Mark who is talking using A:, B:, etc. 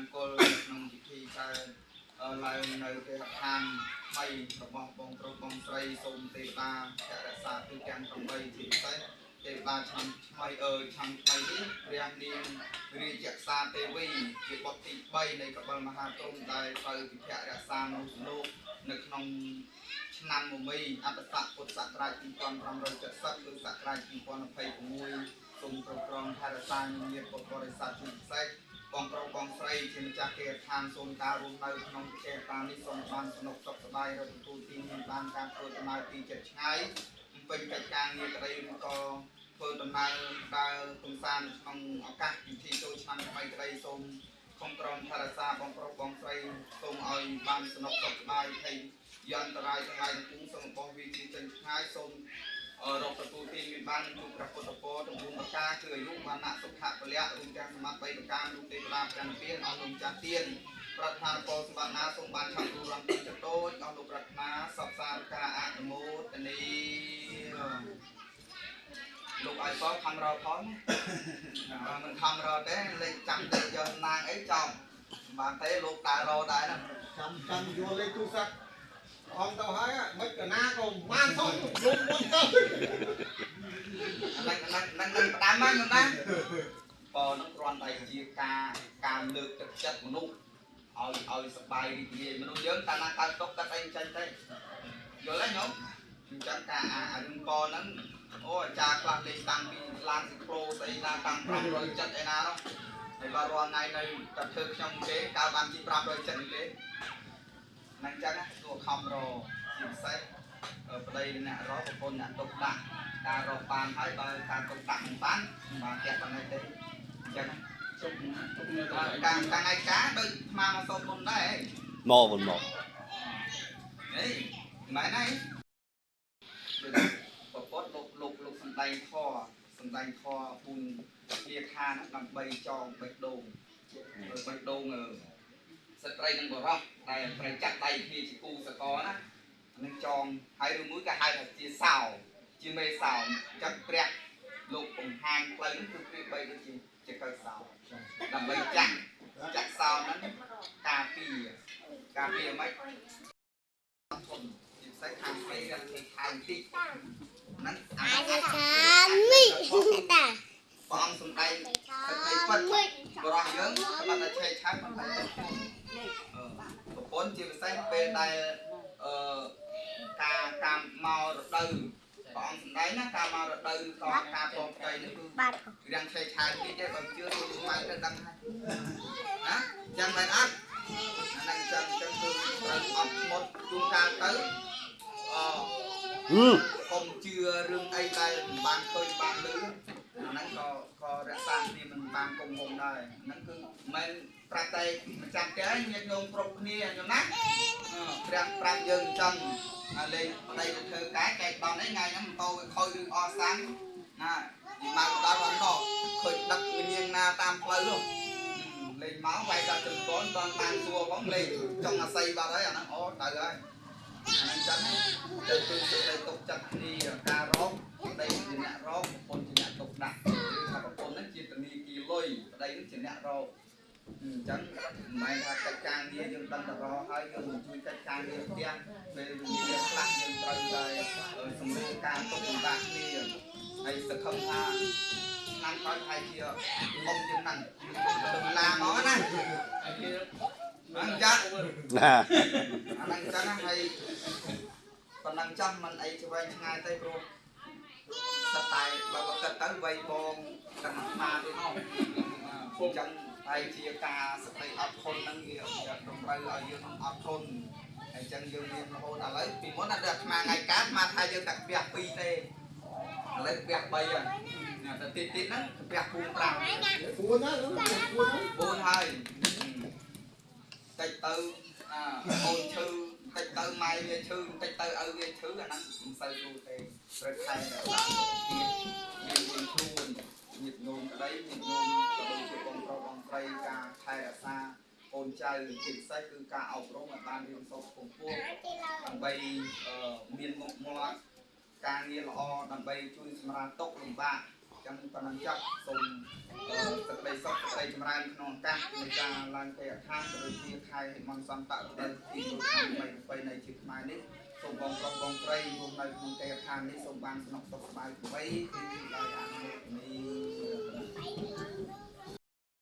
A: ងគល់ក្នុងពិធីកើតឡើងនៅគេឋានថ្មីរបស់បងប្រុសបងស្រីសូមទេវតារក្សាគឺទាំង8ជាពិសេសទេវតាឆ្នាំថ្មីឆ្នាំថ្មីនេះព្រះនាងរាជក្សាទេវីជាបុត្រទី3នៃកបិលមហាព្រហ្មដែលត្រូវពិភៈរក្សាមនុស្សលោកនៅក្នុងឆ្នាំមមីអត្តស័កពុទ្ធសករាជ2570គឺសករាជ2026សូមគ្រប់គ្រងថែរក្សាញាតិពុទ្ធបរិស័ទជាពិសេសបងប្រុសបងស្រីជាម្ចាស់គេឋានសូមការរស់នៅក្នុងគេតានេះសូមបានសនុកសុខសប្បាយរកទទួលទានមានបានការធ្វើដំណើរពីចិត្តឆ្ងាយពេញកិច្ចការងារក្តីឬក៏ធ្វើដំណើរដើរកំសាន្តក្នុងឱកាសពិធីចូលឆ្នាំថ្មីក្តីសូមគ្រប់គ្រងថែរក្សាបងប្រុសបងស្រីសូមឲ្យបានសនុកសុខសប្បាយហើយយន្តរាយទាំងឡាយទាំងពួងសូមរបស់វាជាចិនឆ្ងាយសូមរកទទួលទានមានបានជួបព្រះពុទ្ធពរទាំង4ប្រការគឺអាយុវណ្ណៈសុខៈពលៈរួមទាំងសម្បត្តិ3ប្រការលោកទេវតាព្រះនិព្វានអស់លោកចាស់ទៀនប្រាថ្នាពរសម្បត្តិណាសូមបានឆាប់រួចរំពេញចតូចអស់លោកប្រាថ្នាសពសារការអនុមោទនីលោកឲ្យផងខំរកផងមិនខំរកទេលេខចាំលេខយកណាងអីចំបានទេលោកដើររកដែរណាចាំយកលេខទូរស័ព្ទអង្គទៅហើយមិនកណាក៏បានផងលោកមុនទៅហ្នឹងផ្ដាំហ្នឹងណាបើនឹងគ្រាន់តែជាការលើកទឹកចិត្តមនុស្សឲ្យសប្បាយរីករាយមនុស្សយើងតាណាកើតទុកកើតអីចេញទេយល់ទេញោមអញ្ចឹងការរឿងពហ្នឹងអូអាចារ្យខ្លះលេងតាំងពីឡានស៊ីប្រូស្អីណាតាំង570ឯណានោះហើយបើរាល់ថ្ងៃនៅតែធ្វើខ្ញុំទេកើតបានជា570ទេហ្នឹងចឹងទូខំរជាពិសេសប្តីអ្នករកប្រពន្ធអ្នកទុកដាក់ការរកបានហើយបើការទុកដាក់មិនបានតែប៉ុណ្ណេះទេអញ្ចឹងជុំការថ្ងៃការដូចស្មាមកសូមមុនដែរ
B: មកហេ
A: មែនហើយប្រពន្ធលោកសំដែងធរពូនជាខាដើម្បីចងបេះដូងស្ត្រីនឹងបរោះដែលត្រូវចាក់ដៃគ្នាជាគូសកលណានឹងចងហើយឬមួយក៏ហៅថាជាសោជាមេសោអញ្ចឹងព្រះលោកបង្ហាញផ្លូវនេះគឺព្រាបបីដូចជាកៅសោដើម្បីចាក់សោហ្នឹងការពារមិនធន់ជាផ្សេងខាងស្រីនិងខាងទីហ្នឹងអាចខាងនេះតាបងសំដែងស្ត្រីពិតបរោះយើងបាត់តែឆេះឆាប់បាត់តែប្រពន្ធជាផ្សេងពេលដែលការមករដូវព្រះអង្គសម្ដែងណាការមករដូវឬក៏ការពងផ្ទៃនេះគឺរាំងឆេះឆាយតិចទេបើជឿទៅស្វែងទៅដឹងហើយណាចឹងមែនអត់អាហ្នឹងចឹងគឺត្រូវអត់មុតជួនកាលទៅកុំជឿរឿងអីដែលមិនបានឃើញបានឮអាហ្នឹងក៏រក្សាគ្នាមិនបានគង់ហុំដែរហ្នឹងគឺមិនប្រាក់តែម្ចាស់ផ្ទះញាតិញោមគ្រប់គ្នាញោមណាព្រះប្រាប់យើងអញ្ចឹងលេងប្តីទៅធ្វើការចែកតំអីថ្ងៃហ្នឹងម៉ូតូវាខូចឬអស់សាំងណានិយាយមកដល់ហ្នឹងឃើញដឹកវិញ្ញាណណាតាមផ្លូវនោះលេងមកវាយដល់ចំកូនដល់បានសួរផងលេងចង់អាស័យបាត់ហើយអាហ្នឹងអូទៅហើយអាហ្នឹងចឹងទៅគឺទៅទុកចិត្តគ្នាការរកប្តីជាអ្នករកប្រពន្ធជាអ្នកទុកដាក់គឺថាប្រពន្ធហ្នឹងជាធនីគារលុយប្តីហ្នឹងជាអ្នករកអញ្ចឹងមិនមែនថាកិច្ចការងារយើងដឹងតែរកហើយយើងមិនជួយកិច្ចការងារផ្ទះពេលយើងខ្លះយើងត្រូវតែសម្រួលការទុកដាក់គ្នាហើយសង្ឃឹមថាឆ្នាំក្រោយហើយជាមុំយើងហ្នឹងទៅឡាមកណាហើយគេអញ្ចឹងណាអាហ្នឹងអញ្ចឹងហើយប៉ុណ្ណឹងចាំមិនអីឆ្វេងឆ្ងាយទេព្រោះតែបើគិតទៅវ័យបងទាំងអាត្មាទេមកអញ្ចឹងហើយជាការសតិអត់ធន់ហ្នឹងវាតម្រូវឲ្យយើងអត់ធន់ហើយអញ្ចឹងយើងមានរហូតឥឡូវពីមុនអាអាត្មាថ្ងៃកើតអាត្មាថាយើងតែផ្ទះ2ទេឥឡូវផ្ទះ3ហើយទៅទៀតហ្នឹងផ្ទះ4 5 4ហើយតិចទៅអូនឈឺតិចទៅម៉ែវាឈឺតិចទៅឪវាឈឺអាហ្នឹងមិនសូវយូរទេត្រូវខែដល់ទៀតមានខ្លួនញាតិញោមក្តីញាតិញោមក៏ដូចជាបងប្រុសបងស្រីការថែរក្សាកូនចៅជាពិសេសគឺការអប់រំឲ្យបានរៀនសូត្រខ្ពង់ខ្ពស់ដើម្បីមានមុខមាត់ការងារល្អដើម្បីជួយសម្រាលទុក្ខលំបាក ចឹងប៉ុណ្ណឹងចប់សូមសេចក្តីសុខសេចក្តីចម្រើនក្នុងឱកាសនៃការឡើងទៅអខាងឬជាខែហិមន្តសន្តៈដែលទីមួយឆ្នាំថ្មីនៃជាតិខ្មែរនេះសូមបងប្រុសបងស្រីរួមនៅក្នុងគេអខាងនេះសូមបានសំណុកសុខសប្បាយពី